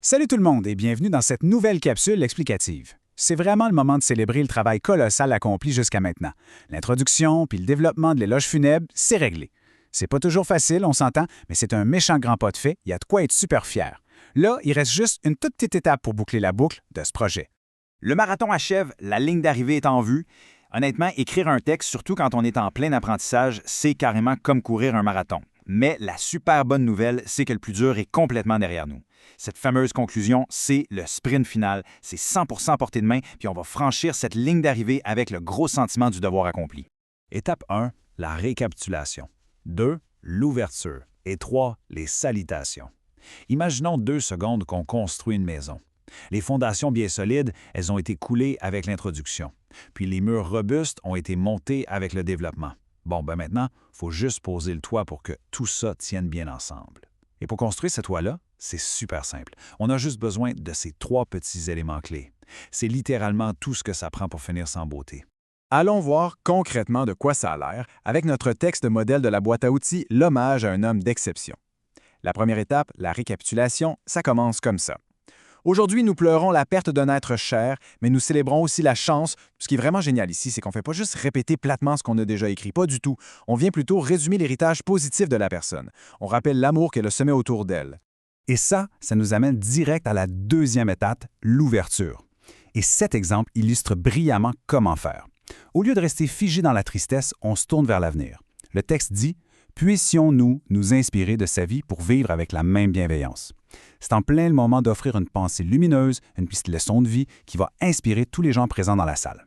Salut tout le monde et bienvenue dans cette nouvelle capsule explicative. C'est vraiment le moment de célébrer le travail colossal accompli jusqu'à maintenant. L'introduction puis le développement de l'éloge funèbre, c'est réglé. C'est pas toujours facile, on s'entend, mais c'est un méchant grand pas de fait, il y a de quoi être super fier. Là, il reste juste une toute petite étape pour boucler la boucle de ce projet. Le marathon achève, la ligne d'arrivée est en vue. Honnêtement, écrire un texte, surtout quand on est en plein apprentissage, c'est carrément comme courir un marathon. Mais la super bonne nouvelle, c'est que le plus dur est complètement derrière nous. Cette fameuse conclusion, c'est le sprint final. C'est 100% à portée de main, puis on va franchir cette ligne d'arrivée avec le gros sentiment du devoir accompli. Étape 1, la récapitulation. 2, l'ouverture. Et 3, les salutations. Imaginons 2 secondes qu'on construit une maison. Les fondations bien solides, elles ont été coulées avec l'introduction. Puis les murs robustes ont été montés avec le développement. Maintenant, il faut juste poser le toit pour que tout ça tienne bien ensemble. Et pour construire ce toit-là, c'est super simple. On a juste besoin de ces 3 petits éléments clés. C'est littéralement tout ce que ça prend pour finir sans beauté. Allons voir concrètement de quoi ça a l'air avec notre texte modèle de la boîte à outils « L'hommage à un homme d'exception ». La première étape, la récapitulation, ça commence comme ça. Aujourd'hui, nous pleurons la perte d'un être cher, mais nous célébrons aussi la chance. Ce qui est vraiment génial ici, c'est qu'on ne fait pas juste répéter platement ce qu'on a déjà écrit, pas du tout. On vient plutôt résumer l'héritage positif de la personne. On rappelle l'amour qu'elle a semé autour d'elle. Et ça nous amène direct à la deuxième étape, l'ouverture. Et cet exemple illustre brillamment comment faire. Au lieu de rester figé dans la tristesse, on se tourne vers l'avenir. Le texte dit « Puissions-nous nous inspirer de sa vie pour vivre avec la même bienveillance ». C'est en plein le moment d'offrir une pensée lumineuse, une petite leçon de vie qui va inspirer tous les gens présents dans la salle.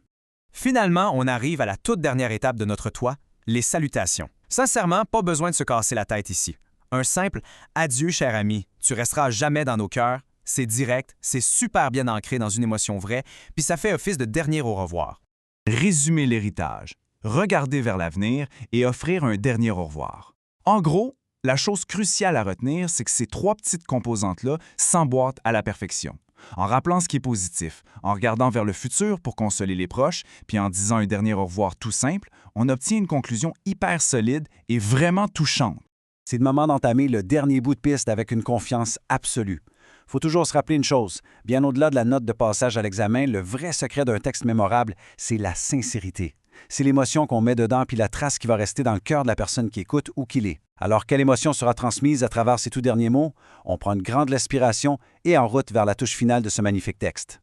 Finalement, on arrive à la toute dernière étape de notre toit, les salutations. Sincèrement, pas besoin de se casser la tête ici. Un simple « Adieu, cher ami, tu resteras jamais dans nos cœurs », c'est direct, c'est super bien ancré dans une émotion vraie, puis ça fait office de dernier au revoir. Résumer l'héritage, regarder vers l'avenir et offrir un dernier au revoir. En gros, la chose cruciale à retenir, c'est que ces 3 petites composantes-là s'emboîtent à la perfection. En rappelant ce qui est positif, en regardant vers le futur pour consoler les proches, puis en disant un dernier au revoir tout simple, on obtient une conclusion hyper solide et vraiment touchante. C'est le moment d'entamer le dernier bout de piste avec une confiance absolue. Faut toujours se rappeler une chose, bien au-delà de la note de passage à l'examen, le vrai secret d'un texte mémorable, c'est la sincérité. C'est l'émotion qu'on met dedans puis la trace qui va rester dans le cœur de la personne qui écoute ou qui l'est. Alors, quelle émotion sera transmise à travers ces tout derniers mots? On prend une grande respiration et en route vers la touche finale de ce magnifique texte.